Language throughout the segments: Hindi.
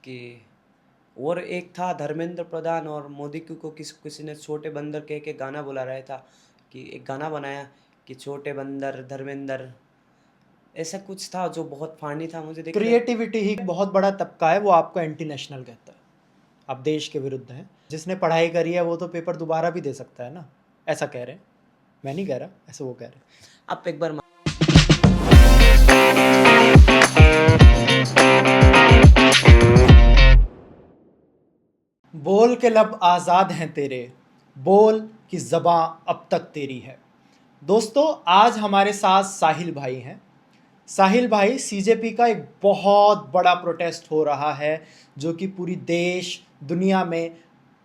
कि और एक था धर्मेंद्र प्रधान और मोदी को किसी किसी ने छोटे बंदर कह के गाना बुला रहा था कि एक गाना बनाया कि छोटे बंदर धर्मेंद्र, ऐसा कुछ था जो बहुत फानी था मुझे देख के। क्रिएटिविटी ही बहुत बड़ा तबका है, वो आपको एंटी नेशनल कहता है। आप देश के विरुद्ध हैं। जिसने पढ़ाई करी है वो तो पेपर दोबारा भी दे सकता है ना, ऐसा कह रहे हैं। मैं नहीं कह रहा, ऐसे वो कह रहे हैं। आप एक बार बोल के लब आज़ाद हैं तेरे, बोल कि ज़बां अब तक तेरी है। दोस्तों, आज हमारे साथ साहिल भाई हैं। साहिल भाई, सीजेपी का एक बहुत बड़ा प्रोटेस्ट हो रहा है जो कि पूरी देश दुनिया में,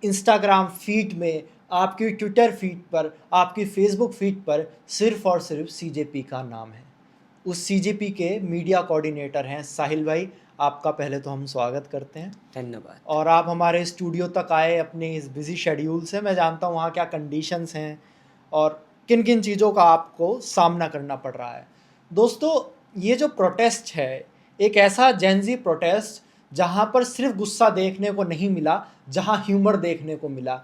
इंस्टाग्राम फीड में, आपकी ट्विटर फीड पर, आपकी फेसबुक फीड पर सिर्फ और सिर्फ सीजेपी का नाम है। उस सीजेपी के मीडिया कोऑर्डिनेटर हैं साहिल भाई। आपका पहले तो हम स्वागत करते हैं। धन्यवाद। और आप हमारे स्टूडियो तक आए अपने इस बिज़ी शेड्यूल से। मैं जानता हूँ वहाँ क्या कंडीशंस हैं और किन किन चीज़ों का आपको सामना करना पड़ रहा है। दोस्तों, ये जो प्रोटेस्ट है, एक ऐसा जेंजी प्रोटेस्ट जहाँ पर सिर्फ गुस्सा देखने को नहीं मिला, जहाँ ह्यूमर देखने को मिला।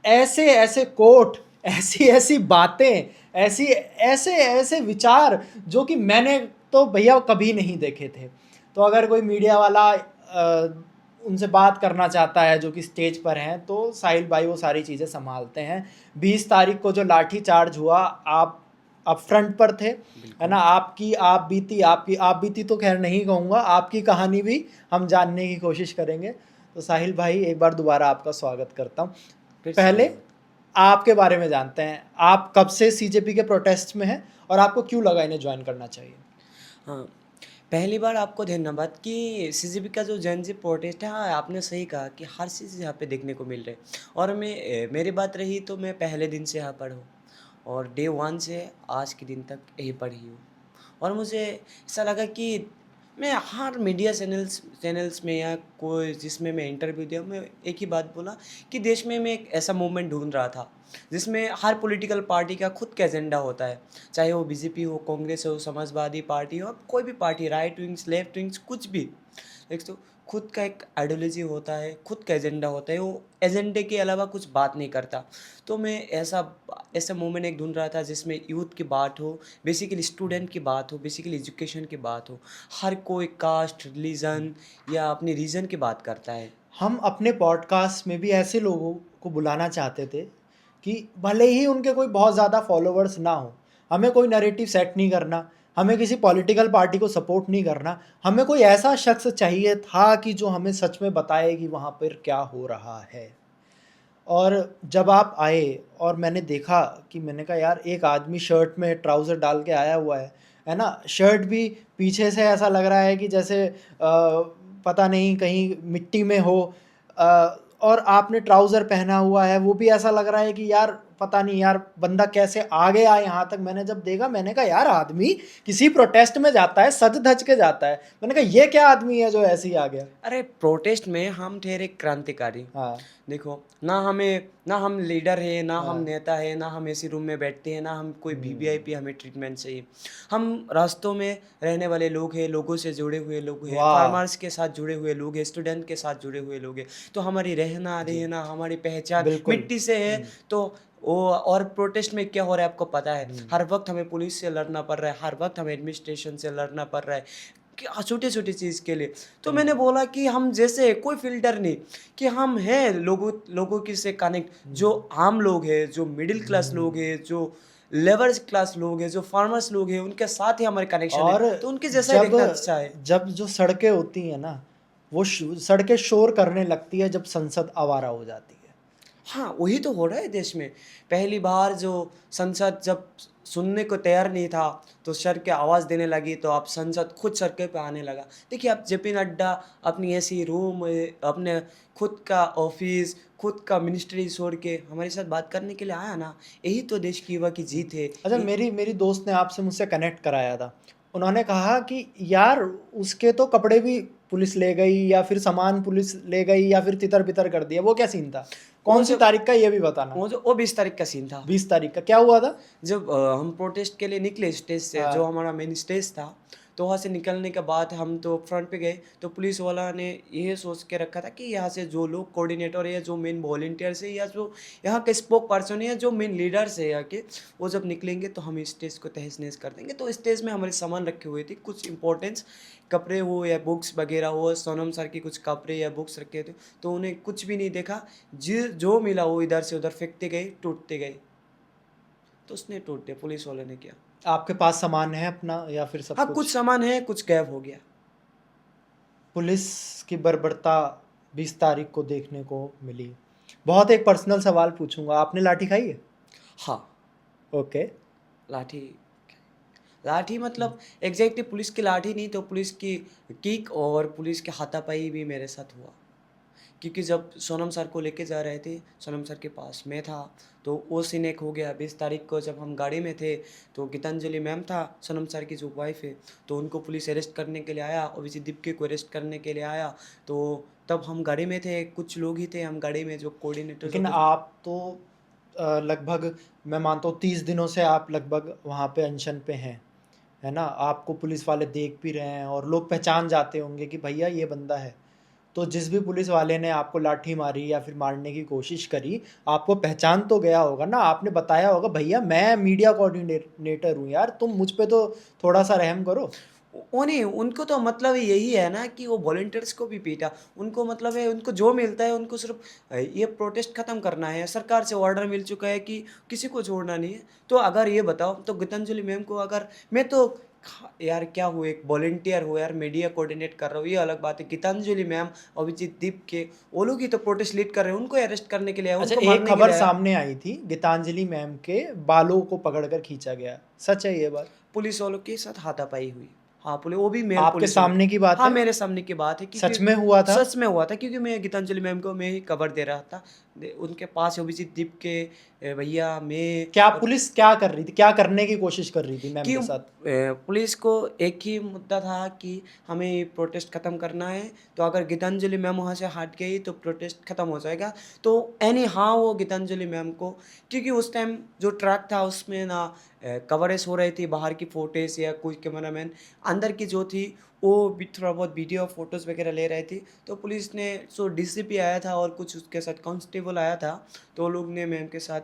ऐसे ऐसे कोट, ऐसी ऐसी बातें, ऐसी ऐसे ऐसे विचार जो कि मैंने तो भैया कभी नहीं देखे थे। तो अगर कोई मीडिया वाला उनसे बात करना चाहता है जो कि स्टेज पर हैं, तो साहिल भाई वो सारी चीज़ें संभालते हैं। 20 तारीख को जो लाठी चार्ज हुआ, आप फ्रंट पर थे, है ना। आप बीती तो खैर नहीं कहूँगा, आपकी कहानी भी हम जानने की कोशिश करेंगे। तो साहिल भाई, एक बार दोबारा आपका स्वागत करता हूँ। फिर से पहले धन्यवाद। आपके बारे में जानते हैं, आप कब से सीजेपी के प्रोटेस्ट में हैं और आपको क्यों लगा इन्हें ज्वाइन करना चाहिए। हाँ, पहली बार आपको धन्यवाद कि सीजीपी का जो जेन जी प्रोटेस्ट है, हाँ आपने सही कहा कि हर चीज़ यहाँ पे देखने को मिल रही है। और मेरी बात रही तो मैं पहले दिन से यहाँ पर हूँ और डे वन से आज के दिन तक यहीं पर ही हूँ। और मुझे ऐसा लगा कि मैं हर मीडिया चैनल्स में या कोई जिसमें मैं इंटरव्यू दिया, मैं एक ही बात बोला कि देश में मैं एक ऐसा मूवमेंट ढूंढ रहा था जिसमें हर पॉलिटिकल पार्टी का खुद का एजेंडा होता है, चाहे वो बीजेपी हो, कांग्रेस हो, समाजवादी पार्टी हो, कोई भी party, right wings, left wings, कुछ भी देख तो खुद का एक आइडियोलॉजी होता है, खुद का एजेंडा होता है, वो एजेंडे के अलावा कुछ बात नहीं करता। तो मैं ऐसा ऐसा मूवमेंट एक ढूंढ रहा था जिसमें यूथ की बात हो, बेसिकली स्टूडेंट की बात हो, बेसिकली एजुकेशन की बात हो। हर कोई कास्ट, रिलीजन या अपनी रीजन की बात करता है। हम अपने पॉडकास्ट में भी ऐसे लोगों को बुलाना चाहते थे कि भले ही उनके कोई बहुत ज़्यादा फॉलोअर्स ना हो, हमें कोई नैरेटिव सेट नहीं करना, हमें किसी पॉलिटिकल पार्टी को सपोर्ट नहीं करना, हमें कोई ऐसा शख्स चाहिए था कि जो हमें सच में बताए कि वहाँ पर क्या हो रहा है। और जब आप आए और मैंने देखा, कि मैंने कहा यार, एक आदमी शर्ट में ट्राउज़र डाल के आया हुआ है ना। शर्ट भी पीछे से ऐसा लग रहा है कि जैसे पता नहीं कहीं मिट्टी में हो। और आपने ट्राउज़र पहना हुआ है, वो भी ऐसा लग रहा है कि यार पता नहीं यार बंदा कैसे आ गया यहाँ तक। मैंने जब देखा, मैंने कहा यार, आदमी किसी प्रोटेस्ट में जाता है सज धज के जाता है। मैंने कहा ये क्या आदमी है जो ऐसे ही आ गया। अरे प्रोटेस्ट में हम ठहरे क्रांतिकारी। हाँ, देखो, ना हम लीडर है, ना हम हाँ। नेता है, ना हम एसी रूम में बैठते हैं, ना हम कोई वीवीआईपी हमें ट्रीटमेंट चाहिए। हम रास्तों में रहने वाले लोग हैं, लोगों से जुड़े हुए लोग हैं, वाह। फार्मर्स के साथ जुड़े हुए लोग हैं, स्टूडेंट के साथ जुड़े हुए लोग हैं। तो हमारी रहना जी, रहना हमारी पहचान बिल्कुल। मिट्टी से है। तो वो, और प्रोटेस्ट में क्या हो रहा है आपको पता है, हुँ। हर वक्त हमें पुलिस से लड़ना पड़ रहा है, हर वक्त हमें एडमिनिस्ट्रेशन से लड़ना पड़ रहा है कि छोटी छोटी चीज़ के लिए। तो हुँ, मैंने बोला कि हम जैसे कोई फ़िल्टर नहीं, कि हम हैं लोगों लोगों की से कनेक्ट, जो हुँ, आम लोग हैं, जो मिडिल क्लास लोग हुँ। हैं, जो लेबर क्लास लोग हैं, जो फार्मर्स लोग हैं, उनके साथ ही हमारे कनेक्शन है, और तो उनके जैसा ही जब देखना अच्छा है। जब जो सड़कें होती हैं ना, वो सड़कें शोर करने लगती है जब संसद आवारा हो जाती है। हाँ, वही तो हो रहा है देश में। पहली बार जो संसद जब सुनने को तैयार नहीं था, तो सर के आवाज़ देने लगी, तो अब संसद खुद सड़कों पे आने लगा। देखिए, अब जेपी नड्डा अपनी ऐसी रूम, अपने खुद का ऑफ़िस, खुद का मिनिस्ट्री छोड़ के हमारे साथ बात करने के लिए आया ना, यही तो देश की युवा की जीत है। अच्छा, मेरी मेरी दोस्त ने आपसे मुझसे कनेक्ट कराया था। उन्होंने कहा कि यार, उसके तो कपड़े भी पुलिस ले गई, या फिर सामान पुलिस ले गई, या फिर तितर-बितर कर दिया। वो क्या सीन था? वो कौन-सी जब तारीख का, ये भी बताना। वो 20 तारीख का सीन था। 20 तारीख का क्या हुआ था? जब हम प्रोटेस्ट के लिए निकले स्टेज से, जो हाँ, हमारा मेन स्टेज था, तो वहाँ से निकलने के बाद हम तो फ्रंट पे गए, तो पुलिस वाला ने ये सोच के रखा था कि यहाँ से जो लोग कोऑर्डिनेटर है या जो मेन वॉलंटियर्स है या जो यहाँ के स्पोक पर्सन है या जो मेन लीडर्स है यहाँ के, वो जब निकलेंगे तो हम स्टेज को तहस नहस कर देंगे। तो स्टेज में हमारे सामान रखे हुए थे, कुछ इंपॉर्टेंस कपड़े हो या बुक्स वगैरह हो, सोनम सर की कुछ कपड़े या बुक्स रखे थे, तो उन्हें कुछ भी नहीं देखा, जो मिला वो इधर से उधर फेंकते गए, टूटते गए, तो उसने टूट दिया, पुलिस वाले ने किया। आपके पास सामान है अपना या फिर सब हाँ, कुछ कुछ? सामान है, कुछ गायब हो गया। पुलिस की बर्बरता 20 तारीख को देखने को मिली। बहुत एक पर्सनल सवाल पूछूंगा, आपने लाठी खाई है? हाँ, ओके। लाठी। लाठी मतलब एग्जैक्टली पुलिस की लाठी नहीं, तो पुलिस की किक और पुलिस के हाथापाई भी मेरे साथ हुआ। क्योंकि जब सोनम सर को लेके जा रहे थे, सोनम सर के पास मैं था, तो वो सीन एक हो गया। 20 तारीख को जब हम गाड़ी में थे, तो गीतांजलि मैम था, सोनम सर की जो वाइफ है, तो उनको पुलिस अरेस्ट करने के लिए आया, ओबीसी दीप्ति को अरेस्ट करने के लिए आया। तो तब हम गाड़ी में थे, कुछ लोग ही थे हम गाड़ी में, जो कोऑर्डिनेटर जो लेकिन कुछ। आप तो लगभग, मैं मानता हूँ 30 दिनों से आप लगभग वहाँ पे अनशन पे हैं, है ना? आपको पुलिस वाले देख भी रहे हैं और लोग पहचान जाते होंगे कि भैया ये बंदा है। तो जिस भी पुलिस वाले ने आपको लाठी मारी या फिर मारने की कोशिश करी, आपको पहचान तो गया होगा ना? आपने बताया होगा भैया मैं मीडिया कोऑर्डिनेटर हूँ यार, तुम मुझ पे तो थोड़ा सा रहम करो। वो नहीं, उनको तो मतलब यही है ना कि वो वॉलंटियर्स को भी पीटा। उनको मतलब है, उनको जो मिलता है उनको सिर्फ ये प्रोटेस्ट ख़त्म करना है। सरकार से ऑर्डर मिल चुका है कि किसी को छोड़ना नहीं है। तो अगर ये बताओ, तो गीतांजलि मैम को अगर मैं तो यार क्या हूँ, एक वॉलंटियर हूँ यार, मीडिया कोऑर्डिनेट कर रहा हूँ, ये अलग बात है। गीतांजलि मैम, अभिजीत दीप के, वो लोग ही तो प्रोटेस्ट लीड कर रहे हैं, उनको अरेस्ट करने के लिए आया, अच्छा, उनको एक मारने के खबर लिए आया। सामने आई थी, गीतांजलि मैम के बालों को पकड़कर खींचा गया, सच है ये बात? पुलिस वालों के साथ हाथापाई हुई। हाँ, पुलिस, वो भी मेल आपके पुलिस वालों। सामने की बात हाँ, है? मेरे सामने की बात है, सच क्योंकि में हुआ था? सच में हुआ था, क्योंकि मैं गीतांजलि मैम को मैं ही कवर दे रहा था। उनके पास अभिजीत दीप के भैया, मैं क्या पुलिस क्या कर रही थी, क्या करने की कोशिश कर रही थी मैम कि के साथ? पुलिस को एक ही मुद्दा था कि हमें प्रोटेस्ट ख़त्म करना है। तो अगर गीतांजलि मैम वहाँ से हट गई तो प्रोटेस्ट ख़त्म हो जाएगा। तो एनी हाँ, वो गीतांजलि मैम को, क्योंकि उस टाइम जो ट्रैक था उसमें ना कवरेज हो रही थी बाहर की फोटेज, या कोई कैमरामैन अंदर की जो थी वो भी थोड़ा बहुत वीडियो फोटोज़ वगैरह ले रही थी। तो पुलिस ने, सो डीसीपी आया था और कुछ उसके साथ कांस्टेबल आया था, तो वो लोग ने मैम के साथ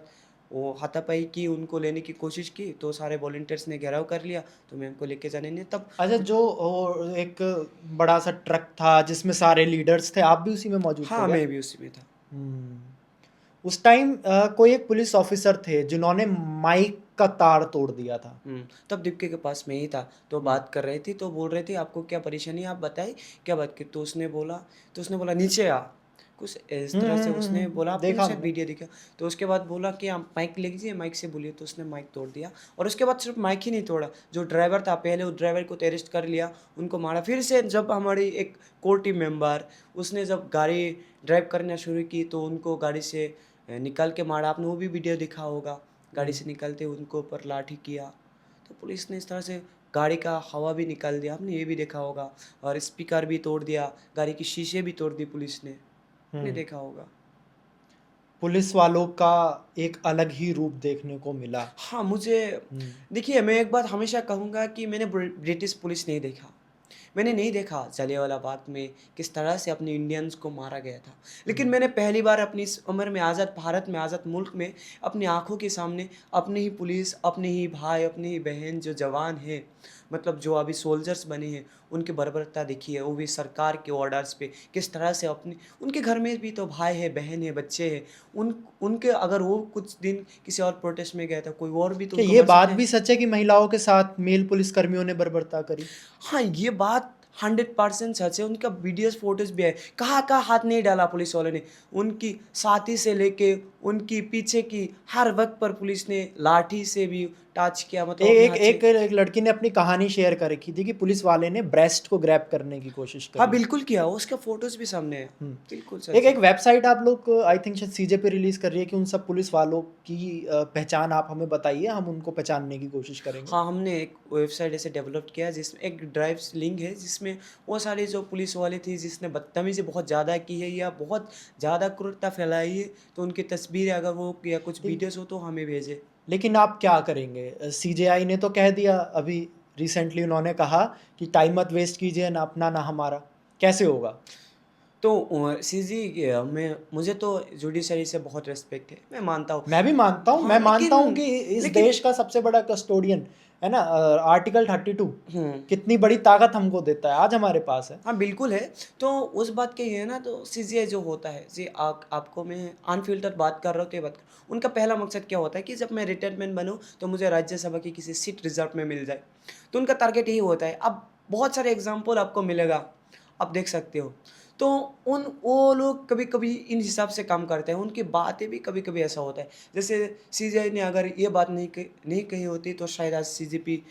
वो हाथापाई की, उनको लेने की कोशिश की, तो सारे वॉलंटियर्स ने घेराव कर लिया, तो मैम को लेके जाने ने तब। अच्छा, जो वो एक बड़ा सा ट्रक था जिसमें सारे लीडर्स थे, आप भी उसी में मौजूद थे हाँ, क्या? मैं भी उसी में था। हम्म। उस टाइम कोई एक पुलिस ऑफिसर थे जिन्होंने माइक का तार तोड़ दिया था। तब दीप्ति के पास में ही था, तो हम्म। बात कर रही थी, तो बोल रहे थे आपको क्या परेशानी है, आप बताइए क्या बात की। तो उसने बोला नीचे आ, कुछ इस तरह से उसने बोला, आपको देखा शायद मैंने। वीडियो दिखा। तो उसके बाद बोला कि आप माइक ले लीजिए, माइक से बोलिए, तो उसने माइक तोड़ दिया। और उसके बाद सिर्फ माइक ही नहीं तोड़ा, जो ड्राइवर था पहले, उस ड्राइवर को तो अरेस्ट कर लिया, उनको मारा। फिर से जब हमारी एक कोर टीम मेंबर, उसने जब गाड़ी ड्राइव करना शुरू की, तो उनको गाड़ी से निकाल के मारा। आपने वो भी वीडियो दिखा होगा, गाड़ी से निकलते उनको ऊपर लाठी किया। तो पुलिस ने इस तरह से गाड़ी का हवा भी निकाल दिया, आपने ये भी देखा होगा। और स्पीकर भी तोड़ दिया, गाड़ी की शीशे भी तोड़ दी पुलिस ने, आपने हम्म। देखा होगा। पुलिस वालों का एक अलग ही रूप देखने को मिला। हाँ, मुझे, हम्म। देखिए मैं एक बात हमेशा कहूँगा कि मैंने ब्रिटिश पुलिस नहीं देखा। मैंने नहीं देखा जलियांवाला बाग में किस तरह से अपने इंडियंस को मारा गया था। लेकिन मैंने पहली बार अपनी इस उम्र में, आज़ाद भारत में, आज़ाद मुल्क में, अपनी आँखों के सामने अपने ही पुलिस, अपने ही भाई, अपने ही बहन जो जवान हैं, मतलब जो अभी सोल्जर्स बने हैं, उनकी बर्बरता देखी है, वो भी सरकार के ऑर्डर्स पे। किस तरह से अपने, उनके घर में भी तो भाई है, बहन है, बच्चे हैं। उनके अगर वो कुछ दिन किसी और प्रोटेस्ट में गया था, कोई और भी तो क्या उनको ये मर बात सकते भी हैं। सच है कि महिलाओं के साथ मेल पुलिसकर्मियों ने बर्बरता करी? हाँ, ये बात 100% सच है। उनका वीडियोस फोटोज भी है, कहाँ हाथ नहीं डाला पुलिस वालों ने। उनकी साथी से लेके उनकी पीछे की हर वक्त पर पुलिस ने लाठी से भी टच किया, मतलब अपने एक हाथ से। एक एक लड़की ने अपनी कहानी शेयर कर रखी थी कि पुलिस वाले ने ब्रेस्ट को ग्रैब करने की कोशिश हाँ, करी। बिल्कुल किया, उसका फोटोज भी सामने है। हम्म। बिल्कुल एक सच एक है। वेबसाइट आप लोग आई थिंक शायद सीजे पे रिलीज कर रही है कि उन सब पुलिस वालों की पहचान आप हमें बताइए, हम उनको पहचानने की कोशिश करेंगे। हाँ, हमने एक वेबसाइट ऐसे डेवलप किया जिसमें एक ड्राइव लिंक है, जिसमें वो सारे जो पुलिस वाले थे जिसने बदतमीजी बहुत ज़्यादा की है या बहुत ज़्यादा क्रूरता फैलाई है, तो उनकी तस्वीरें अगर वो या कुछ ठीक। वीडियोस हो तो हमें भेजे। लेकिन आप क्या करेंगे? सीजेआई ने तो कह दिया अभी रिसेंटली उन्होंने कहा कि टाइम मत वेस्ट कीजिए, ना अपना ना हमारा। कैसे होगा? तो सीजी मैं मुझे तो जुडिशरी से बहुत रिस्पेक्ट है, मैं मानता हूँ। मैं भी मानता हूँ, हाँ, मैं मानता हूँ लेकिन कि इस लेकिन देश का सबसे बड़ा कस्टोडियन है ना, आर्टिकल 32 हुँ। कितनी बड़ी ताकत हमको देता है, आज हमारे पास है। हाँ, बिल्कुल है। तो उस बात के ये है ना, तो सीजीआई जो होता है, जी आपको मैं अनफ़िल्टर्ड बात कर रहा हूँ तो ये बात उनका पहला मकसद क्या होता है कि जब मैं रिटायरमेंट बनूँ तो मुझे राज्यसभा की किसी सीट रिज़र्व में मिल जाए। तो उनका टारगेट यही होता है। अब बहुत सारे एग्ज़ाम्पल आपको मिलेगा, आप देख सकते हो। तो वो लोग कभी-कभी इन हिसाब से काम करते हैं, उनकी बातें भी कभी-कभी ऐसा होता है। जैसे सीजीआई ने अगर ये बात नहीं कही होती तो शायद आज सीजीपी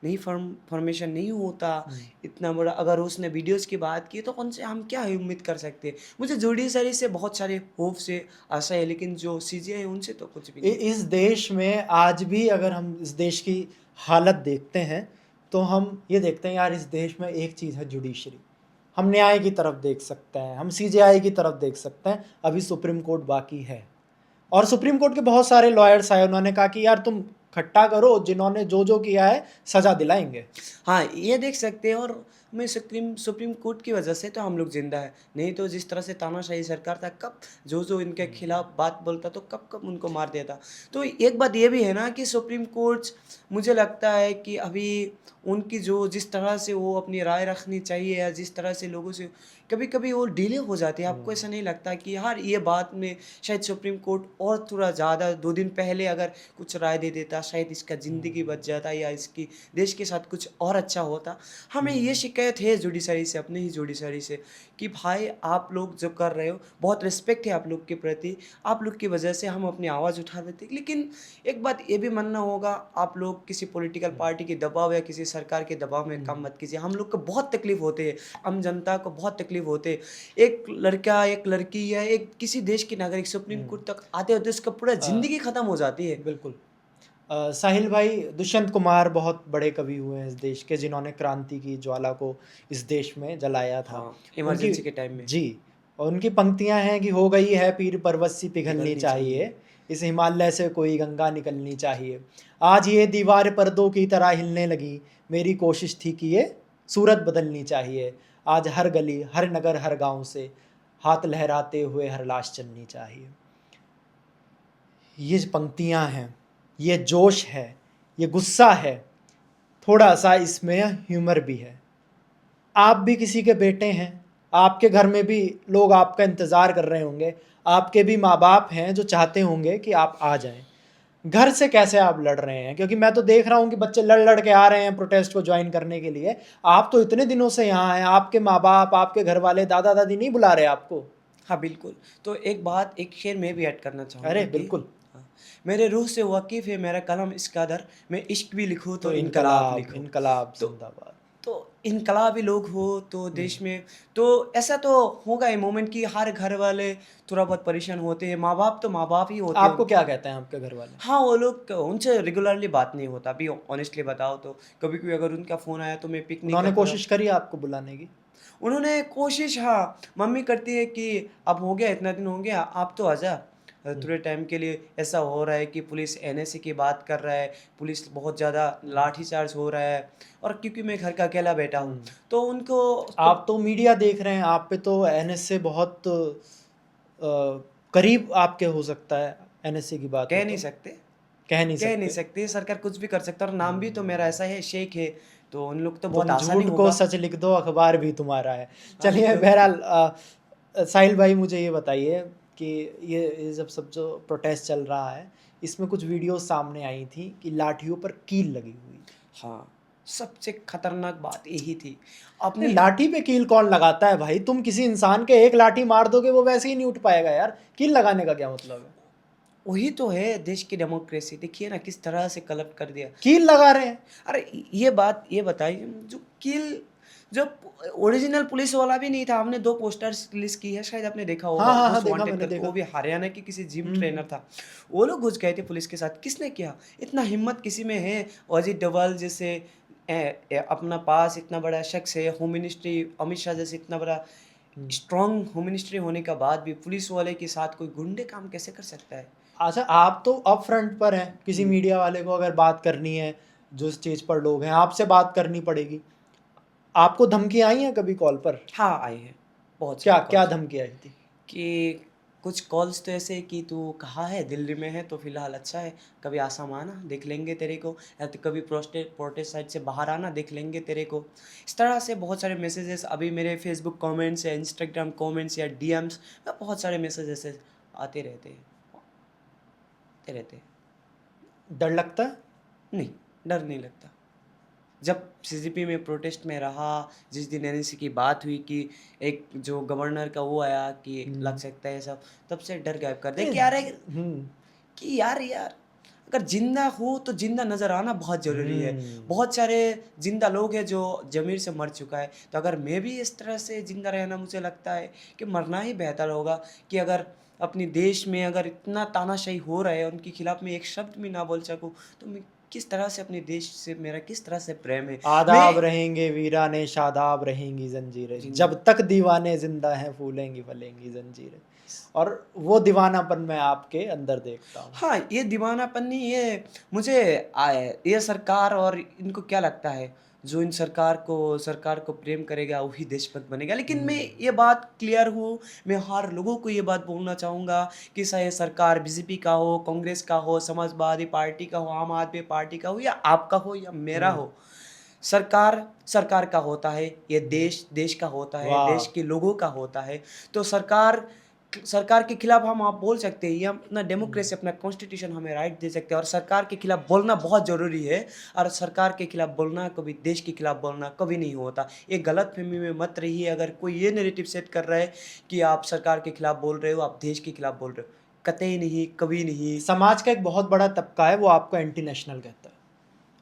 नहीं फॉर्मेशन नहीं होता हम्म। इतना बड़ा। अगर उसने वीडियोज़ की बात की तो उनसे हम क्या ही उम्मीद कर सकते हैं। मुझे जुडिशरी से बहुत सारे होप से आशा है, लेकिन जो सीजीआई है उनसे तो कुछ भी नहीं। इस देश में आज भी अगर हम इस देश की हालत देखते हैं तो हम ये देखते हैं यार, इस देश में एक चीज़ है, जुडिशरी। हम न्याय की तरफ देख सकते हैं, हम सीजेआई की तरफ देख सकते हैं, अभी सुप्रीम कोर्ट बाकी है। और सुप्रीम कोर्ट के बहुत सारे लॉयर्स आए, उन्होंने कहा कि यार तुम खट्टा करो, जिन्होंने जो जो किया है सजा दिलाएंगे। हाँ, ये देख सकते हैं। और मैं सुप्रीम सुप्रीम कोर्ट की वजह से तो हम लोग ज़िंदा हैं। नहीं तो जिस तरह से तानाशाही सरकार था, कब जो इनके खिलाफ बात बोलता तो कब उनको मार देता। तो एक बात ये भी है ना कि सुप्रीम कोर्ट, मुझे लगता है कि अभी उनकी जो जिस तरह से वो अपनी राय रखनी चाहिए या जिस तरह से लोगों से कभी-कभी वो डिले हो जाती है। आपको ऐसा नहीं लगता कि यार ये बात में शायद सुप्रीम कोर्ट और थोड़ा ज़्यादा 2 दिन पहले अगर कुछ राय दे देता, शायद इसका ज़िंदगी बच जाता या इसकी देश के साथ कुछ और अच्छा होता। हमें ये शिकायत है जुडिशरी से, अपने ही जुडिशरी से, कि भाई आप लोग जो कर रहे हो, बहुत रिस्पेक्ट है आप लोग के प्रति, आप लोग की वजह से हम अपनी आवाज़ उठा देते। लेकिन एक बात ये भी मानना होगा, आप लोग किसी पॉलिटिकल पार्टी के दबाव या किसी सरकार के दबाव में काम मत कीजिए। हम लोग को बहुत तकलीफ होती है, आम जनता को बहुत तकलीफ होते है। एक लड़का, एक लड़की या एक किसी देश के नागरिक सुप्रीम कोर्ट तक आते होते उसका पूरा ज़िंदगी ख़त्म हो जाती है। बिल्कुल। साहिल भाई, दुष्यंत कुमार बहुत बड़े कवि हुए हैं इस देश के, जिन्होंने क्रांति की ज्वाला को इस देश में जलाया था। हाँ, उनकी, इमरजेंसी के टाइम में जी, और उनकी पंक्तियां हैं कि हो गई है पीर पर्वत सी पिघलनी पिघलनी चाहिए। चाहिए, इस हिमालय से कोई गंगा निकलनी चाहिए। आज ये दीवार पर्दों की तरह हिलने लगी, मेरी कोशिश थी कि ये सूरत बदलनी चाहिए। आज हर गली, हर नगर, हर गांव से हाथ लहराते हुए हर लाश चलनी चाहिए। ये पंक्तियां हैं, ये जोश है, ये गुस्सा है, थोड़ा सा इसमें ह्यूमर भी है। आप भी किसी के बेटे हैं, आपके घर में भी लोग आपका इंतज़ार कर रहे होंगे, आपके भी माँ बाप हैं जो चाहते होंगे कि आप आ जाएं। घर से कैसे आप लड़ रहे हैं? क्योंकि मैं तो देख रहा हूँ कि बच्चे लड़ लड़ के आ रहे हैं प्रोटेस्ट को ज्वाइन करने के लिए। आप तो इतने दिनों से यहाँ हैं, आपके माँ बाप, आपके घर वाले, दादा दादी नहीं बुला रहे आपको। हाँ, बिल्कुल। तो एक बात, एक शेर मैं भी ऐड करना चाहूँगा अरे कि बिल्कुल। हाँ, मेरे रूह से वाकिफ़ है मेरा कलम इस कदर, मैं इश्क भी लिखूँ तो तो इनकलाब इनकलाब, लिखूँ। इनकलाब तो जिंदाबाद। तो इनकलाबी लोग हो तो देश में तो ऐसा तो होगा ही मोमेंट कि हर घर वाले थोड़ा बहुत परेशान होते हैं। माँ-बाप तो माँ-बाप ही होते हैं आपको उनके। क्या कहते हैं आपके घर वाले? हाँ, वो लोग उनसे रेगुलरली बात नहीं होता। अभी ऑनेस्टली बताओ तो कभी-कभी अगर उनका फ़ोन आया तो मैं पिक नहीं उन्होंने कर पाता। कोशिश करी आपको बुलाने की? उन्होंने कोशिश, हाँ, मम्मी करती है कि अब हो गया, इतना दिन हो गया, आप तो आजा थोड़े टाइम के लिए। ऐसा हो रहा है कि पुलिस एनएसए की बात कर रहा है, पुलिस बहुत ज़्यादा लाठीचार्ज हो रहा है, और क्योंकि मैं घर का अकेला बैठा हूँ, तो उनको तो आप तो मीडिया देख रहे हैं, आप पे तो एनएस से बहुत करीब आपके हो सकता है, एनएसए की बात हो कह नहीं तो। सकते। कह नहीं कह नहीं सकते। सकते, सरकार कुछ भी कर सकता है। और नाम भी तो मेरा ऐसा है, शेख है, तो उन लोग तो बहुत तुम आसानी झूठ को होगा। सच लिख दो, अखबार भी तुम्हारा है। हाँ, लिख चलिए, दो। बहरहाल साहिल भाई, मुझे ये बताइए कि ये जब सब जो प्रोटेस्ट चल रहा है, इसमें कुछ वीडियो सामने आई थी कि लाठियों पर कील लगी हुई। हाँ, सबसे खतरनाक बात यही थी। अरे अपनी लाठी पे कील कौन लगाता है भाई? तुम किसी इंसान के एक लाठी मार दोगे, वो वैसे ही नहीं उठ पाएगा यार। कील लगाने का क्या मतलब है? वही तो है देश की डेमोक्रेसी। देखिए ना किस तरह से कलप कर दिया। कील लगा रहे हैं। अरे ये बात ये बताइए, जो किल जो ओरिजिनल पुलिस वाला भी नहीं था। हमने 2 पोस्टर्स रिलीज़ की है, शायद आपने देखा हाँ होगा, हाँ हाँ, मोस्ट देखा वांटेड मैंने, करके, वो देखा। भी हरियाणा के किसी जिम हम्म। ट्रेनर था। वो लोग घुस गए थे पुलिस के साथ, किसने किया? इतना हिम्मत किसी में है? अजीत डोभाल जैसे अपना पास इतना बड़ा शख्स है, होम मिनिस्ट्री अमित शाह जैसे इतना बड़ा स्ट्रॉन्ग होम मिनिस्ट्री होने का बाद भी पुलिस वाले के साथ कोई गुंडे काम कैसे कर सकता है? अच्छा, आप तो अप फ्रंट पर हैं, किसी हुँ। मीडिया वाले को अगर बात करनी है, जो इस चीज़ पर लोग हैं, आपसे बात करनी पड़ेगी। आपको धमकी आई हैं कभी कॉल पर? हाँ, आए हैं, बहुत क्या सारे क्या कॉल्स धमकी आई थी? कि कुछ कॉल्स तो ऐसे कि तू कहाँ है? दिल्ली में है तो फ़िलहाल अच्छा है, कभी आसाम आना देख लेंगे तेरे को, या तो कभी प्रोटेस्ट साइड से बाहर आना देख लेंगे तेरे को। इस तरह से बहुत सारे मैसेजेस अभी मेरे फ़ेसबुक कमेंट्स या इंस्टाग्राम कमेंट्स या डीएम्स में बहुत सारे मैसेज ऐसे आते रहते हैं, आते रहते हैं। डर लगता है? नहीं, डर नहीं लगता। जब सीजीपी में प्रोटेस्ट में रहा, जिस दिन एनएससी की बात हुई कि एक जो गवर्नर का वो आया कि लग सकता है सब, तब से डर गायब कर दिया नहीं, कि यार यार अगर जिंदा हो तो जिंदा नजर आना बहुत ज़रूरी है। बहुत सारे जिंदा लोग हैं जो ज़मीर से मर चुका है, तो अगर मैं भी इस तरह से जिंदा रहना, मुझे लगता है कि मरना ही बेहतर होगा। कि अगर अपनी देश में अगर इतना तानाशाही हो रहा है, उनके खिलाफ मैं एक शब्द भी ना बोल सकूं, तो मैं किस तरह से अपने देश से, मेरा किस तरह से प्रेम है। आदाब मैं रहेंगे वीराने, शादाब रहेंगी जंजीरें, जिन जब तक दीवाने जिंदा हैं फूलेंगी फलेंगी जंजीरें। और वो दीवानापन मैं आपके अंदर देखता हूँ। हाँ, ये दीवानापन नहीं, ये मुझे ये सरकार और इनको क्या लगता है, जो इन सरकार को प्रेम करेगा वही देशभक्त बनेगा। लेकिन मैं ये बात क्लियर हूँ, मैं हर लोगों को ये बात बोलना चाहूँगा कि चाहे सरकार बीजेपी का हो, कांग्रेस का हो, समाजवादी पार्टी का हो, आम आदमी पार्टी का हो, या आपका हो या मेरा हो, सरकार सरकार का होता है, ये देश देश का होता है, देश वाह! के लोगों का होता है। तो सरकार सरकार के खिलाफ हम आप बोल सकते हैं, ये अपना डेमोक्रेसी, अपना कॉन्स्टिट्यूशन हमें राइट दे सकते हैं, और सरकार के खिलाफ बोलना बहुत ज़रूरी है। और सरकार के खिलाफ बोलना कभी देश के खिलाफ बोलना कभी नहीं होता। ये गलतफहमी में मत रहिए। अगर कोई ये नैरेटिव सेट कर रहा है कि आप सरकार के खिलाफ बोल रहे हो, आप देश के खिलाफ बोल रहे हो, कतई नहीं, कभी नहीं। समाज का एक बहुत बड़ा तबका है, वो आपको एंटी नेशनल कहता है।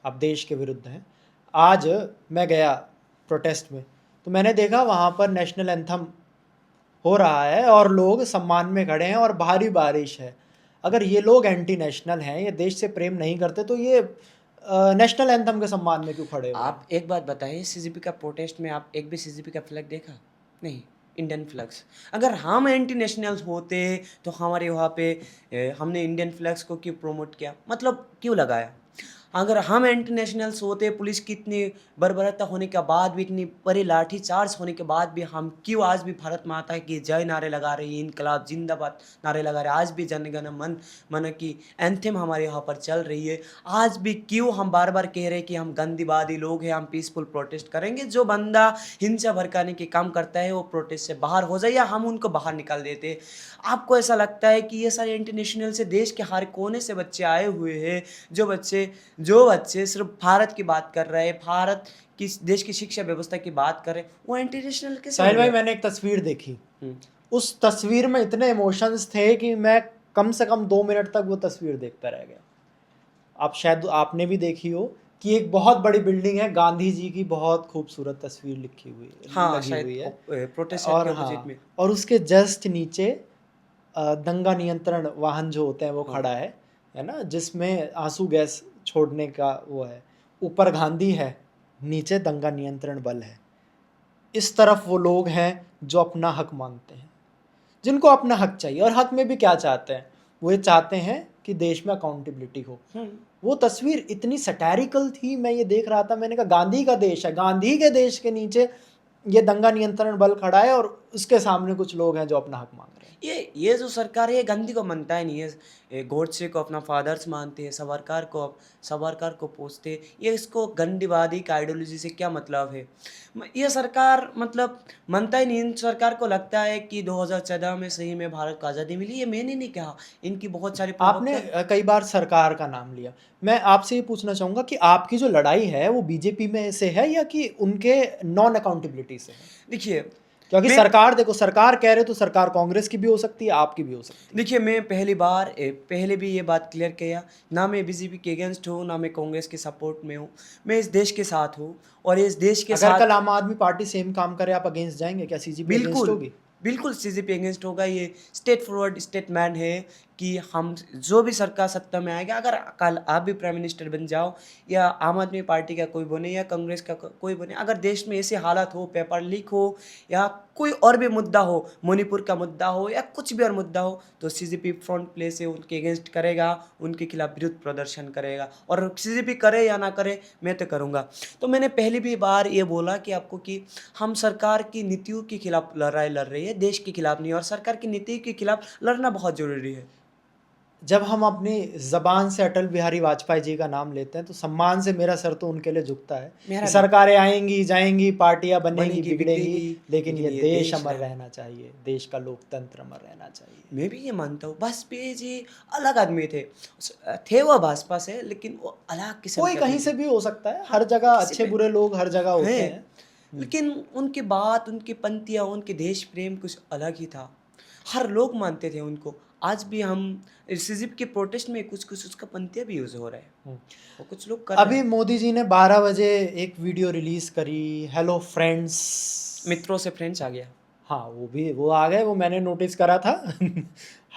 आप देश के विरुद्ध हैं। आज मैं गया प्रोटेस्ट में, तो मैंने देखा वहाँ पर नेशनल एंथम हो रहा है और लोग सम्मान में खड़े हैं और भारी बारिश है। अगर ये लोग एंटी नेशनल हैं, ये देश से प्रेम नहीं करते, तो ये नेशनल एंथम के सम्मान में क्यों खड़े हुए हैं? आप एक बात बताइए, सीजीपी का प्रोटेस्ट में आप एक भी सीजीपी का फ्लैग देखा? नहीं, इंडियन फ्लैग्स। अगर हम एंटी नेशनल्स होते तो हमारे वहाँ पे हमने इंडियन फ्लैग्स को क्यों प्रमोट किया, मतलब क्यों लगाया? अगर हम एंटी नेशनल्स होते, पुलिस की इतनी बर्बरता होने के बाद भी, इतनी बड़ी लाठी चार्ज होने के बाद भी, हम क्यों आज भी भारत माता की जय नारे लगा रहे हैं, इनकलाब जिंदाबाद नारे लगा रहे हैं, आज भी जन गण मन की एंथम हमारे यहाँ पर चल रही है। आज भी क्यों हम बार बार कह रहे हैं कि हम गांधीवादी लोग हैं, हम पीसफुल प्रोटेस्ट करेंगे। जो बंदा हिंसा भड़काने के काम करता है वो प्रोटेस्ट से बाहर हो जाए, या हम उनको बाहर निकाल देते। आपको ऐसा लगता है कि ये सारे इंटरनेशनल से देश के हर कोने से बच्चे आए हुए हैं, जो बच्चे सिर्फ भारत की बात कर रहे हैं, भारत की देश की शिक्षा व्यवस्था की बात कर रहे हैं, वो इंटरनेशनल कैसे साहिल हो भाई, गए? मैंने एक तस्वीर देखी। हम्म, उस तस्वीर में इतने इमोशंस थे कि मैं कम से कम 2 मिनट तक वो तस्वीर देखता रह गया। आप शायद आपने भी देखी हो कि एक बहुत बड़ी बिल्डिंग है, गांधी जी की बहुत खूबसूरत तस्वीर लिखी हुई हाँ, लगी शायद हुई है। प्रोटेस्ट साइड के और अपोजिट हाँ, में। और उसके जस्ट नीचे दंगा नियंत्रण वाहन जो होते हैं वो हाँ, खड़ा है ना, जिसमें आंसू गैस छोड़ने का वो है। ऊपर गांधी है, नीचे दंगा नियंत्रण बल है। इस तरफ वो लोग हैं जो अपना हक मांगते हैं, जिनको अपना हक चाहिए। और हक में भी क्या चाहते हैं? वो ये चाहते हैं कि देश में अकाउंटेबिलिटी हो। हम्म, वो तस्वीर इतनी सटैरिकल थी, मैं ये देख रहा था, मैंने कहा गांधी का देश है, गांधी के देश के नीचे ये दंगा नियंत्रण बल खड़ा है और उसके सामने कुछ लोग हैं जो अपना हक मांग रहे हैं। ये जो सरकार है, ये गांधी को मानता ही नहीं है। ये गोडसे को अपना फादर्स मानते हैं, सावरकर को पूछते हैं। ये इसको गांधीवादी का आइडियोलॉजी से क्या मतलब है? ये सरकार मतलब मानता ही नहीं। इन सरकार को लगता है कि 2014 में सही में भारत को आज़ादी मिली। ये मैंने नहीं कहा, इनकी बहुत सारे आपने प्रवक्ता। कई बार सरकार का नाम लिया। मैं आपसे ये पूछना चाहूँगा कि आपकी जो लड़ाई है वो बीजेपी में से है या कि उनके नॉन अकाउंटेबिलिटी से है? देखिए क्योंकि मैं सरकार, देखो, सरकार कह रहे तो सरकार कांग्रेस की भी हो सकती है, आपकी भी हो सकती है। देखिए मैं पहले भी ये बात क्लियर किया, ना मैं बीजेपी के अगेंस्ट हूँ, ना मैं कांग्रेस के सपोर्ट में हूँ। मैं इस देश के साथ हूँ, और इस देश के अगर कल साथ आम आदमी पार्टी सेम काम करे, आप अगेंस्ट जाएंगे क्या? सीजीपी अगेंस्ट बिल्कुल, होगी? बिल्कुल सीजीपी अगेंस्ट होगा। ये स्टेट फॉरवर्ड स्टेटमैन है कि हम जो भी सरकार सत्ता में आएगा, अगर कल आप भी प्राइम मिनिस्टर बन जाओ या आम आदमी पार्टी का कोई बने या कांग्रेस का कोई बने, अगर देश में ऐसे हालात हो, पेपर लीक हो या कोई और भी मुद्दा हो, मणिपुर का मुद्दा हो या कुछ भी और मुद्दा हो, तो सीजेपी फ्रंट प्ले से उनके अगेंस्ट करेगा, उनके खिलाफ विरोध प्रदर्शन करेगा। और सीजेपी करे या ना करे, मैं तो करूँगा। तो मैंने पहली भी बार ये बोला कि आपको कि हम सरकार की नीतियों के खिलाफ लड़ाई लड़ रही है, देश के खिलाफ नहीं, और सरकार की नीति के खिलाफ लड़ना बहुत ज़रूरी है। जब हम अपनी ज़बान से अटल बिहारी वाजपेयी जी का नाम लेते हैं तो सम्मान से मेरा सर तो उनके लिए झुकता है मेरा कि भी। सरकारें आएंगी जाएंगी, पार्टियां बनेगी बनेगी बिगड़ेंगी, बिगड़ेगी, लेकिन ये ये देश देश अमर है। रहना चाहिए, देश का लोकतंत्र अमर रहना चाहिए। मैं भी ये मानता हूँ। वाजपेयी जी अलग आदमी थे, थे वो भाजपा से, लेकिन वो अलग किस्म कोई के कहीं आदमी से थे। भी हो सकता है, हाँ, हर जगह किसी अच्छे पे बुरे लोग हर जगह होते हैं, हैं। लेकिन उनकी बात, उनकी पंक्तियाँ, उनके देश प्रेम कुछ अलग ही था। हर लोग मानते थे उनको। आज भी हम सीजेपी के प्रोटेस्ट में कुछ कुछ उसका पंक्तियाँ भी यूज़ हो रहा है, हम्म। और कुछ लोग कर रहे अभी हैं। मोदी जी ने 12 बजे एक वीडियो रिलीज करी, हेलो फ्रेंड्स। मित्रों से फ्रेंड्स आ गया। हाँ, वो आ गए, वो मैंने नोटिस करा था।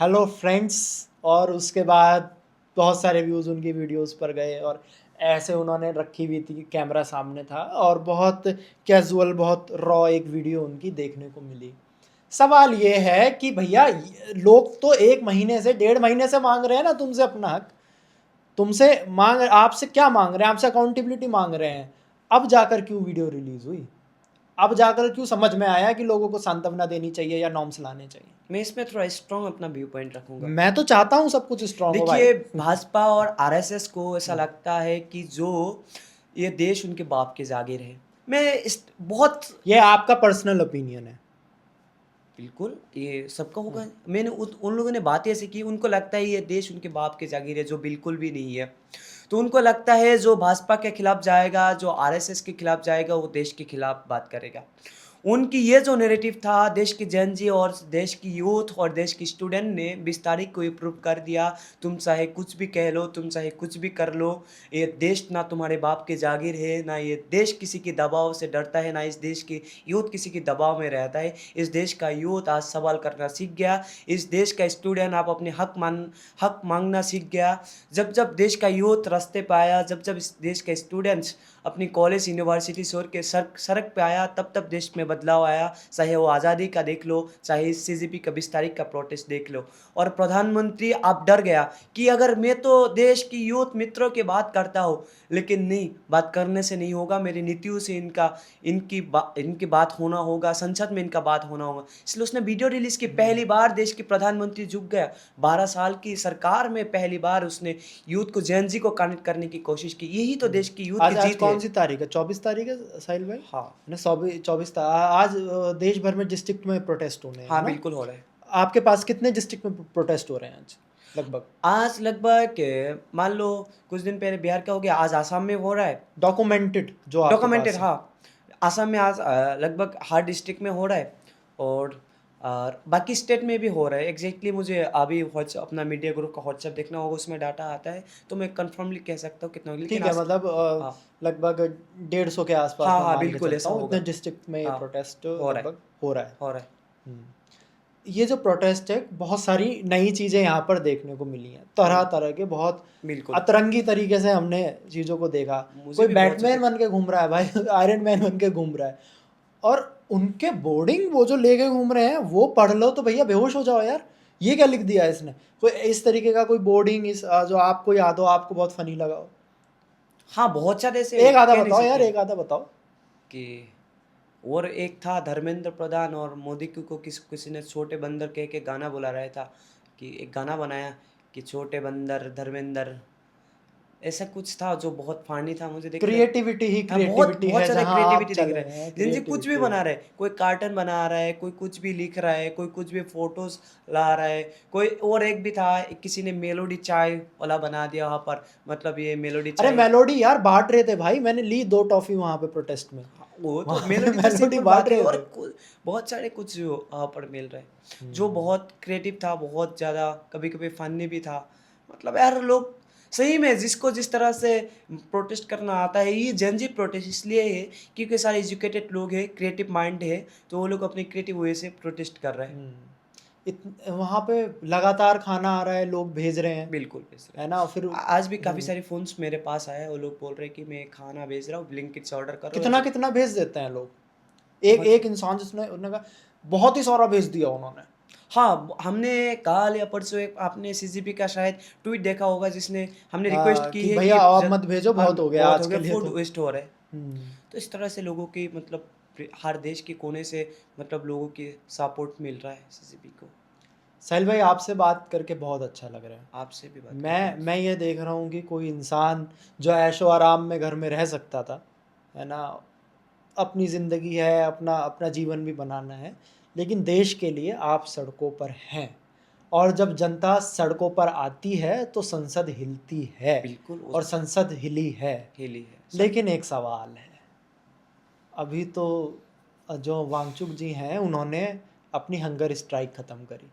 Hello friends. और उसके बाद बहुत सारे व्यूज़ उनकी वीडियोस पर गए, और ऐसे उन्होंने रखी हुई थी, कैमरा सामने था, और बहुत कैजुअल, बहुत रॉ एक वीडियो उनकी देखने को मिली। सवाल ये है कि भैया लोग तो 1 महीने से 1.5 महीने से मांग रहे हैं ना तुमसे अपना हक, तुमसे आपसे क्या मांग रहे हैं, आपसे अकाउंटेबिलिटी मांग रहे हैं। अब जाकर क्यों वीडियो रिलीज हुई, अब जाकर क्यों समझ में आया कि लोगों को सांत्वना देनी चाहिए या नॉर्म्स लाने चाहिए। मैं इसमें थोड़ा स्ट्रॉन्ग अपना व्यू पॉइंट रखूंगा। मैं तो चाहता हूँ सब कुछ स्ट्रांग हो भाई। देखिए, भाजपा और आरएसएस को ऐसा लगता है कि जो ये देश उनके बाप के जागीर है। मैं इस बहुत ये आपका पर्सनल ओपिनियन है। बिल्कुल, ये सबका होगा। मैंने उन लोगों ने बात ऐसी की, उनको लगता है ये देश उनके बाप के जागीर है, जो बिल्कुल भी नहीं है। तो उनको लगता है जो भाजपा के खिलाफ जाएगा, जो आरएसएस के खिलाफ जाएगा, वो देश के खिलाफ बात करेगा। उनकी ये जो नैरेटिव था, देश की जेन ज़ी और देश की यूथ और देश की स्टूडेंट ने 20 तारीख को ये प्रूव कर दिया, तुम चाहे कुछ भी कह लो, तुम चाहे कुछ भी कर लो, ये देश ना तुम्हारे बाप की जागीर है, ना ये देश किसी के दबाव से डरता है, ना इस देश की यूथ किसी के दबाव में रहता है। इस देश का यूथ आज सवाल करना सीख गया, इस देश का स्टूडेंट आप अपने हक मांगना सीख गया। जब जब देश का यूथ रास्ते पे आया, जब जब इस देश के स्टूडेंट्स अपनी कॉलेज यूनिवर्सिटी छोड़ के सड़क पे आया, तब तब देश में बदलाव आया। चाहे वो आज़ादी का देख लो, चाहे सीजेपी का 20 तारीख का प्रोटेस्ट देख लो। और प्रधानमंत्री आप डर गया कि अगर मैं तो देश की यूथ मित्रों की बात करता हूँ, लेकिन नहीं, बात करने से नहीं होगा, मेरी नीतियों से इनकी बात होना होगा, संसद में इनका बात होना होगा। इसलिए उसने वीडियो रिलीज की। पहली बार देश के प्रधानमंत्री झुक गया। 12 साल की सरकार में पहली बार उसने यूथ को, जेन जी को कनेक्ट करने की कोशिश की। यही तो देश की यूथ आज की आज जीत है। कौन सी तारीख है, 24 तारीख है साहिल भाई। हाँ, ना 24 आज देश भर में डिस्ट्रिक्ट में प्रोटेस्ट होने हैं, है हाँ, ना। बिल्कुल हो रहा है। आपके पास कितने डिस्ट्रिक्ट में प्रोटेस्ट हो रहे हैं आज लगभग। आज लगभग मान लो कुछ दिन पहले बिहार का हो गया, आज आसाम में हो रहा है। डॉक्यूमेंटेड जो आपके डॉक्यूमेंटेड, पास है। हाँ। आसाम में आज लगभग हर डिस्ट्रिक्ट में हो रहा है, और बाकी स्टेट में भी हो रहा है। एग्जैक्टली मुझे अभी व्हाट्सएप, अपना मीडिया ग्रुप का व्हाट्सएप देखना होगा, उसमें डाटा आता है, तो मैं कंफर्मली कह सकता हूँ कितना होगा, लेकिन ठीक है, मतलब हाँ, लगभग 150 के आसपास हाँ, मैं हाँ, मान के बिल्कुल चलता ऐसा हूँ, इतने होगा। डिस्ट्रिक्ट में ये हाँ, प्रोटेस्ट हो रहा है, लगभग हो रहा है। हो रहा है। हम्म। ये जो प्रोटेस्ट है, बहुत सारी नई चीज़ें यहाँ पर देखने को मिली हैं, तरह तरह के, बहुत बिल्कुल, अतरंगी तरीके से हमने चीज़ों को देखा। मुझे कोई भी बहुत बैटमैन बन के घूम रहा है भाई, आयरन मैन बन के घूम रहा है। और उनके बोर्डिंग वो जो लेके घूम रहे हैं, वो पढ़ लो तो भैया बेहोश हो जाओ यार। ये क्या लिख दिया है इसने, कोई इस तरीके का कोई बोर्डिंग, इस जो आपको याद हो, आपको बहुत फनी लगा हो। हाँ, बहुत सारे ऐसे एक आधा कह नहीं बताओ यार, सकते एक आधा बताओ। कि। और एक था धर्मेंद्र प्रधान और मोदी को किसी ने छोटे बंदर कह के गाना बुला रहा था, कि एक गाना बनाया कि छोटे बंदर धर्मेंद्र, ऐसा कुछ था जो बहुत फानी था, मुझे देख के। क्रिएटिविटी ही हाँ, बहुत क्रिएटिविटी बहुत है, ज़्यादा जहाँ आप क्रिएटिविटी दिख चले रहा है। हैं जिनसे कुछ भी क्रिएटिविटी बना है। रहा है, कोई कार्टन बना रहा है, कोई कुछ भी लिख रहा है, कोई कुछ भी फोटोज ला रहा है, कोई। और एक भी था, किसी ने मेलोडी चाय वाला बना दिया वहाँ पर, मतलब ये मेलोडी अरे चाय। मेलोडी यार बांट रहे थे भाई, मैंने ली 2 टॉफी वहां पे प्रोटेस्ट में। हाँ, वो तो वहां पे मेलोडी तो मेलोडी सिंपल बांट बात है, रहे और थे। बहुत सारे कुछ वहाँ पर मिल रहा है, जो बहुत क्रिएटिव था, बहुत ज़्यादा, कभी कभी फनी भी था। मतलब यार, लोग सही में जिसको जिस तरह से प्रोटेस्ट करना आता है, ये जनजी प्रोटेस्ट इसलिए है क्योंकि सारे एजुकेटेड लोग हैं, क्रिएटिव माइंड है, तो वो लोग अपनी क्रिएटिव वे से प्रोटेस्ट कर रहे हैं। वहाँ पे लगातार खाना आ रहा है, लोग भेज रहे हैं, बिल्कुल भेज रहे है ना? फिर हैं। आज भी काफ़ी सारे फ़ोन्स मेरे पास आए हैं, वो लोग बोल रहे हैं कि मैं खाना भेज रहा हूँ, ब्लिंकिट से ऑर्डर कर रहा हूँ, कितना ऐसे कितना भेज देते हैं लोग। एक बहुत एक इंसान जिसने उन्होंने कहा बहुत ही सारा भेज दिया उन्होंने। हाँ, हमने कल या परसों एक आपने सीजीपी का शायद ट्वीट देखा होगा जिसने हमने रिक्वेस्ट की कि है भैया कि अब जल मत भेजो, हाँ, बहुत हो गया बहुत आज हो के गया, लिए फूड तो। वेस्ट हो रहा है। हम्म। तो इस तरह से लोगों की मतलब हर देश के कोने से मतलब लोगों की सपोर्ट मिल रहा है सीजीपी को। साहिल भाई, आपसे बात करके बहुत अच्छा लग रहा है। आपसे भी बात करके मैं ये देख रहा हूँ कि कोई इंसान जो ऐशो आराम में घर में रह सकता था, है ना, अपनी ज़िंदगी है, अपना अपना जीवन भी बनाना है, लेकिन देश के लिए आप सड़कों पर हैं। और जब जनता सड़कों पर आती है तो संसद हिलती है, बिल्कुल और उस संसद हिली है। हिली है सब। लेकिन एक सवाल है, अभी तो जो वांगचुक जी हैं उन्होंने अपनी हंगर स्ट्राइक ख़त्म करी।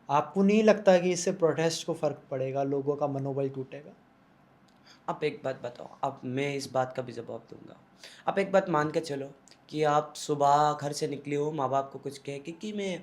आपको नहीं लगता कि इससे प्रोटेस्ट को फ़र्क पड़ेगा, लोगों का मनोबल टूटेगा? आप एक बात बताओ, अब मैं इस बात का भी जवाब दूंगा। आप एक बात मान के चलो कि आप सुबह घर से निकले हो, माँ बाप को कुछ कह के कि मैं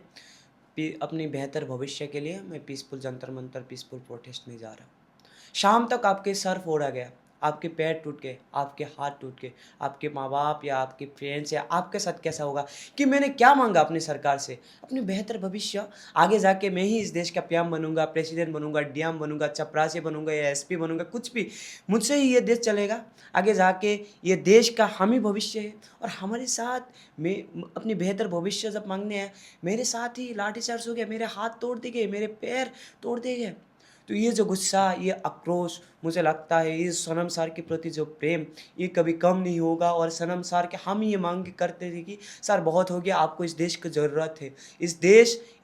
अपनी बेहतर भविष्य के लिए मैं peaceful Jantar Mantar peaceful protest में जा रहा हूँ। शाम तक आपके सर फोड़ा गया, आपके पैर टूट गए, आपके हाथ टूट गए, आपके माँ-बाप या आपके फ्रेंड्स या आपके साथ कैसा होगा कि मैंने क्या माँगा अपनी सरकार से? अपनी बेहतर भविष्य, आगे जाके मैं ही इस देश का पीएम बनूँगा, प्रेसिडेंट बनूँगा, डीएम बनूँगा, चपरासी बनूँगा या एसपी बनूँगा, कुछ भी। मुझसे ही ये देश चलेगा। आगे जाके ये देश का हम ही भविष्य है और हमारे साथ मैं अपनी बेहतर भविष्य जब माँगने आए, मेरे साथ ही लाठीचार्ज हो गया, मेरे हाथ तोड़ दिए गए, मेरे पैर तोड़ दिए गए। तो ये जो गुस्सा, ये आक्रोश मुझे लगता है इस सनम सर के प्रति जो प्रेम, ये कभी कम नहीं होगा और सनम सर के हम ये माँग करते थे कि सर बहुत हो गया, आपको इस देश की ज़रूरत है।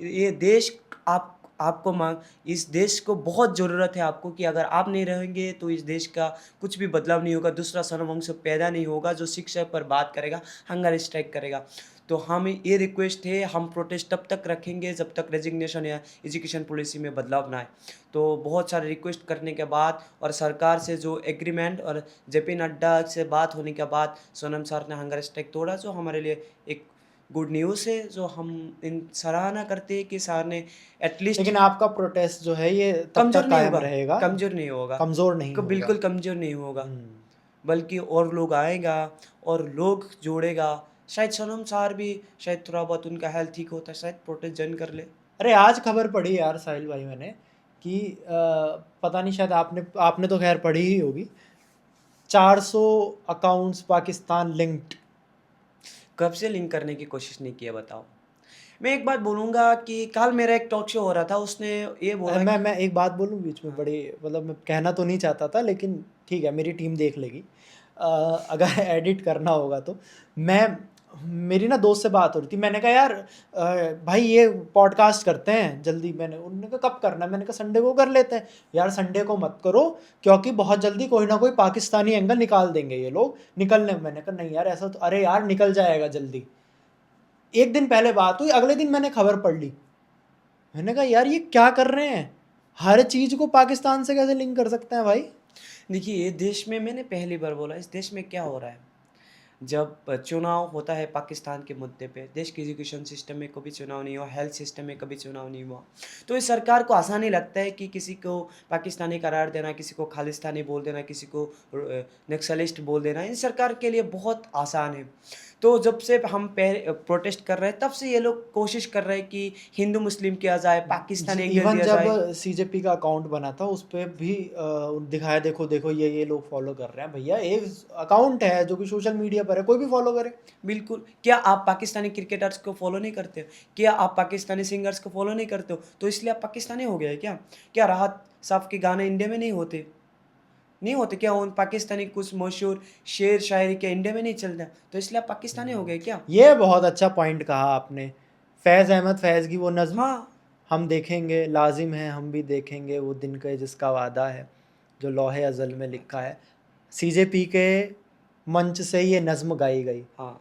ये देश आपको माँग इस देश को बहुत ज़रूरत है आपको कि अगर आप नहीं रहेंगे तो इस देश का कुछ भी बदलाव नहीं होगा, दूसरा सनमवंश पैदा नहीं होगा जो शिक्षा पर बात करेगा, हंगर स्ट्राइक करेगा। तो हम ये रिक्वेस्ट है, हम प्रोटेस्ट तब तक रखेंगे जब तक रेजिग्नेशन या एजुकेशन पॉलिसी में बदलाव ना आए। तो बहुत सारे रिक्वेस्ट करने के बाद और सरकार से जो एग्रीमेंट और जेपी नड्डा से बात होने के बाद सोनम सर ने हंगर स्ट्राइक तोड़ा, जो हमारे लिए एक गुड न्यूज़ है, जो हम इन सराहना करते हैं कि सर ने एटलीस्ट लेकिन आपका प्रोटेस्ट जो है ये तब कमज़ोर तक नहीं कायम होगा, रहेगा, कमज़ोर नहीं होगा, कमज़ोर नहीं होगा। बिल्कुल कमज़ोर नहीं होगा। हम्म। बल्कि और लोग आएगा और लोग जोड़ेगा। शायद सोनम सर भी शायद थोड़ा बहुत उनका हेल्थ ठीक होता है, शायद प्रोटेस्ट ज्वाइन कर ले। अरे आज खबर पढ़ी यार साहिल भाई मैंने कि पता नहीं, शायद आपने आपने तो खैर पढ़ी ही होगी, 400 अकाउंट्स पाकिस्तान लिंक्ड। कब से लिंक करने की कोशिश नहीं किया बताओ? मैं एक बात बोलूँगा कि कल मेरा एक टॉक शो हो रहा था, उसने ये बोला कि मैं एक बात बोलूँ बीच में, हाँ, बड़ी मतलब मैं कहना तो नहीं चाहता था, लेकिन ठीक है मेरी टीम देख लेगी। अगर एडिट करना होगा तो मैं मेरी ना दोस्त से बात हो रही थी, मैंने कहा यार भाई ये पॉडकास्ट करते हैं जल्दी। उन्होंने कहा कब करना है? मैंने कहा संडे को कर लेते हैं। यार संडे को मत करो, क्योंकि बहुत जल्दी कोई ना कोई पाकिस्तानी एंगल निकाल देंगे ये लोग निकलने। मैंने कहा नहीं यार ऐसा तो, अरे यार निकल जाएगा जल्दी। एक दिन पहले बात हुई, अगले दिन मैंने खबर पढ़ ली। मैंने कहा यार ये क्या कर रहे हैं, हर चीज को पाकिस्तान से कैसे लिंक कर सकते हैं भाई? देखिए ये देश में मैंने पहली बार बोला इस देश में क्या हो रहा है, जब चुनाव होता है पाकिस्तान के मुद्दे पे, देश के एजुकेशन सिस्टम में कभी चुनाव नहीं हुआ, हेल्थ सिस्टम में कभी चुनाव नहीं हुआ। तो इस सरकार को आसानी लगता है कि किसी को पाकिस्तानी करार देना, किसी को खालिस्तानी बोल देना, किसी को नक्सलिस्ट बोल देना, इस सरकार के लिए बहुत आसान है। तो जब से हम प्रोटेस्ट कर रहे हैं तब से ये लोग कोशिश कर रहे हैं कि हिंदू मुस्लिम किया जाए, पाकिस्तानी एंगल इवन दिया जब जाए। सीजेपी का अकाउंट बना था उस पर भी दिखाया, देखो देखो ये लोग फॉलो कर रहे हैं। भैया एक अकाउंट है जो कि सोशल मीडिया पर है, कोई भी फॉलो करे। बिल्कुल, क्या आप पाकिस्तानी क्रिकेटर्स को फॉलो नहीं करते हो? क्या आप पाकिस्तानी सिंगर्स को फॉलो नहीं करते हो? तो इसलिए आप पाकिस्तानी हो गए क्या? क्या राहत साहब के गाने इंडिया में नहीं होते? नहीं होते क्या? उन पाकिस्तानी कुछ मशहूर शेर शायरी क्या इंडिया में नहीं चलता? तो इसलिए आप पाकिस्तानी हो गए क्या? ये बहुत अच्छा पॉइंट कहा आपने। फैज़ अहमद फैज़ की वो नज़्म, हाँ, हम देखेंगे लाजिम है हम भी देखेंगे वो दिन का जिसका वादा है, जो लौहे अज़ल में लिखा है। सीजेपी के मंच से ये नज़्म गाई गई। हाँ।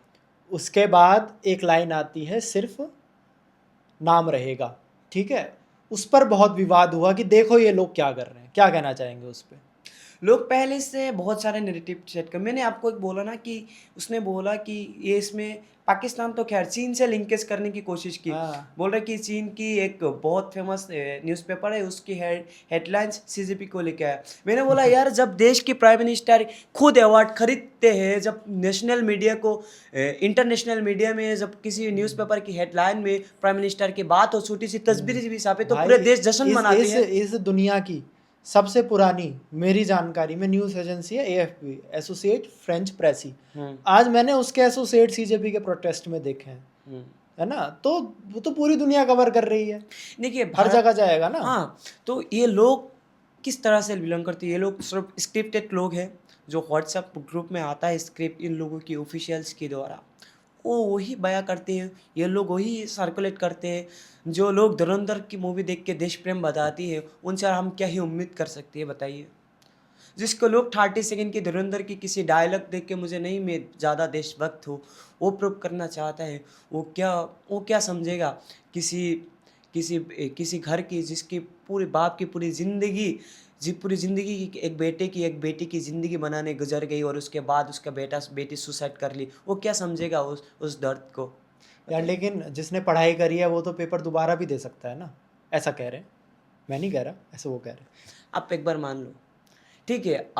उसके बाद एक लाइन आती है, सिर्फ नाम रहेगा, ठीक है? उस पर बहुत विवाद हुआ कि देखो ये लोग क्या कर रहे हैं। क्या कहना चाहेंगे उस पे? लोग पहले से बहुत सारे नैरेटिव सेट कर, मैंने आपको एक बोला ना कि उसने बोला कि ये इसमें पाकिस्तान तो खैर चीन से लिंकेज करने की कोशिश की, हाँ। बोल रहे कि चीन की एक बहुत फेमस न्यूज़पेपर है, उसकी हेडलाइंस सीजेपी को लेके आया। मैंने बोला यार, जब देश की प्राइम मिनिस्टर खुद अवार्ड खरीदते हैं, जब नेशनल मीडिया को इंटरनेशनल मीडिया में जब किसी न्यूज़पेपर की हेडलाइन में प्राइम मिनिस्टर की बात हो, छोटी सी तस्वीर भी छापे, तो भाई पूरे देश जश्न मनाते हैं। इस दुनिया की सबसे पुरानी मेरी जानकारी में न्यूज़ एजेंसी है एएफपी, एसोसिएट फ्रेंच प्रेसी। आज मैंने उसके एसोसिएट सीजेपी के प्रोटेस्ट में देखे हैं, है ना। तो वो तो पूरी दुनिया कवर कर रही है, देखिए हर भारत, जगह जाएगा ना। हाँ, तो ये लोग किस तरह से बिलोंग करते हैं? ये लोग सिर्फ स्क्रिप्टेड लोग हैं, जो व्हाट्सएप ग्रुप में आता है स्क्रिप्ट इन लोगों की ऑफिशियल्स के द्वारा, वो वही बयां करते हैं, ये लोग वही सर्कुलेट करते हैं। जो लोग धुरंधर की मूवी देख के देश प्रेम बताती है, उनसे हम क्या ही उम्मीद कर सकते हैं बताइए। जिसको लोग 30 सेकंड की धुरंधर की किसी डायलॉग देख के मुझे नहीं, मैं ज़्यादा देशभक्त हूँ, वो प्रूव करना चाहता है, वो क्या समझेगा किसी किसी किसी घर की जिसकी पूरी बाप की पूरी ज़िंदगी पूरी ज़िंदगी की एक बेटी की ज़िंदगी बनाने गुजर गई, और उसके बाद उसका बेटी सुसाइड कर ली, वो क्या समझेगा उस दर्द को यार बताइए। लेकिन जिसने पढ़ाई करी है वो तो पेपर दोबारा भी दे सकता है ना, ऐसा कह रहे हैं। मैं नहीं कह रहा, ऐसा वो कह रहे हैं। आप एक बार मान लो, ठीक है,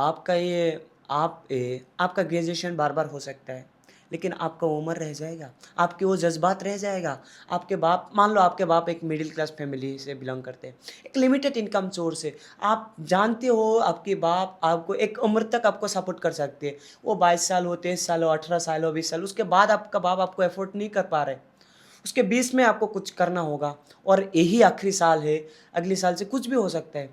आपका ग्रेजुएशन बार बार हो सकता है, लेकिन आपका उम्र रह जाएगा, आपके वो जज्बात रह जाएगा। आपके बाप, मान लो आपके बाप एक मिडिल क्लास फैमिली से बिलोंग करते हैं, एक लिमिटेड इनकम सोर्स है, आप जानते हो आपके बाप आपको एक उम्र तक आपको सपोर्ट कर सकते हैं, वो 22 साल हो, 23 साल हो, 18 साल हो, 20 साल, उसके बाद आपका बाप आपको एफोर्ड नहीं कर पा रहे, उसके 20 में आपको कुछ करना होगा, और यही आखिरी साल है, अगले साल से कुछ भी हो सकता है।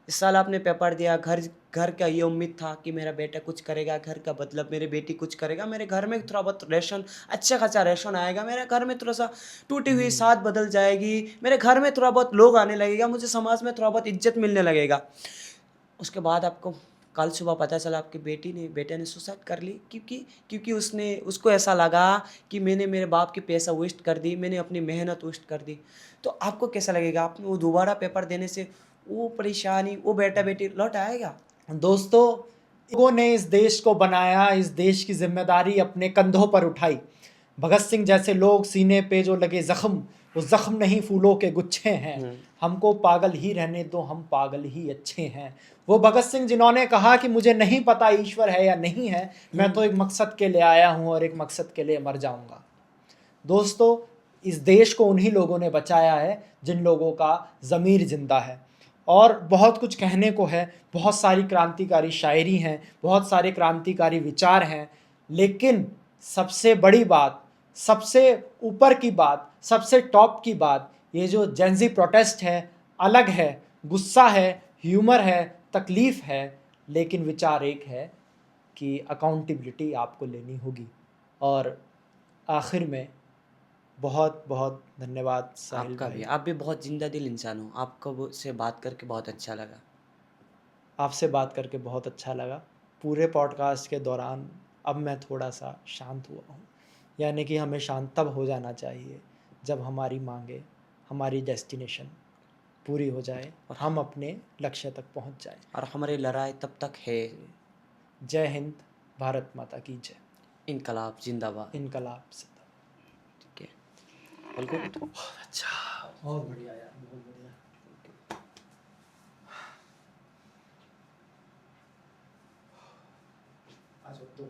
इस साल आपने पेपर दिया, घर घर का ये उम्मीद था कि मेरा बेटा कुछ करेगा, घर का मतलब मेरी बेटी कुछ करेगा, मेरे घर में थोड़ा बहुत रेशन, अच्छा खासा रेशन आएगा, मेरे घर में थोड़ा सा टूटी हुई साथ बदल जाएगी, मेरे घर में थोड़ा बहुत लोग आने लगेगा, मुझे समाज में थोड़ा बहुत इज्जत मिलने लगेगा। उसके बाद आपको कल सुबह पता चला आपकी बेटे ने सुसाइड कर ली, क्योंकि उसको ऐसा लगा कि मैंने मेरे बाप की पैसा वेस्ट कर दी, मैंने अपनी मेहनत वेस्ट कर दी। तो आपको कैसा लगेगा? आपने वो दोबारा पेपर देने से वो परेशानी, वो बेटा बेटी लौट आएगा? दोस्तों, लोगों ने इस देश को बनाया, इस देश की जिम्मेदारी अपने कंधों पर उठाई। भगत सिंह जैसे लोग, सीने पे जो लगे जख्म, वो जख्म नहीं फूलों के गुच्छे हैं। हमको पागल ही रहने दो, हम पागल ही अच्छे हैं। वो भगत सिंह जिन्होंने कहा कि मुझे नहीं पता ईश्वर है या नहीं है, मैं तो एक मकसद के लिए आया हूँ और एक मकसद के लिए मर जाऊंगा। दोस्तों, इस देश को उन्हीं लोगों ने बचाया है जिन लोगों का ज़मीर जिंदा है। और बहुत कुछ कहने को है, बहुत सारी क्रांतिकारी शायरी हैं, बहुत सारे क्रांतिकारी विचार हैं, लेकिन सबसे बड़ी बात, सबसे ऊपर की बात, सबसे टॉप की बात, ये जो जेंजी प्रोटेस्ट है, अलग है, गुस्सा है, ह्यूमर है, तकलीफ़ है, लेकिन विचार एक है कि अकाउंटेबिलिटी आपको लेनी होगी। और आखिर में बहुत बहुत धन्यवाद साहिल आपका भी, भाई। आप भी बहुत जिंदा दिल इंसान हो, आपको से बात करके बहुत अच्छा लगा। आपसे बात करके बहुत अच्छा लगा। पूरे पॉडकास्ट के दौरान अब मैं थोड़ा सा शांत हुआ हूँ, यानी कि हमें शांत तब हो जाना चाहिए जब हमारी मांगे, हमारी डेस्टिनेशन पूरी हो जाए, और हम अपने लक्ष्य तक पहुँच जाए। और हमारी लड़ाई तब तक है। जय हिंद, भारत माता की जय। इनकलाब जिंदाबाद। इनकलाब जिंदाबाद। ठीक है, ऑल गुड। अच्छा, बहुत बढ़िया यार, बहुत बढ़िया। आज तो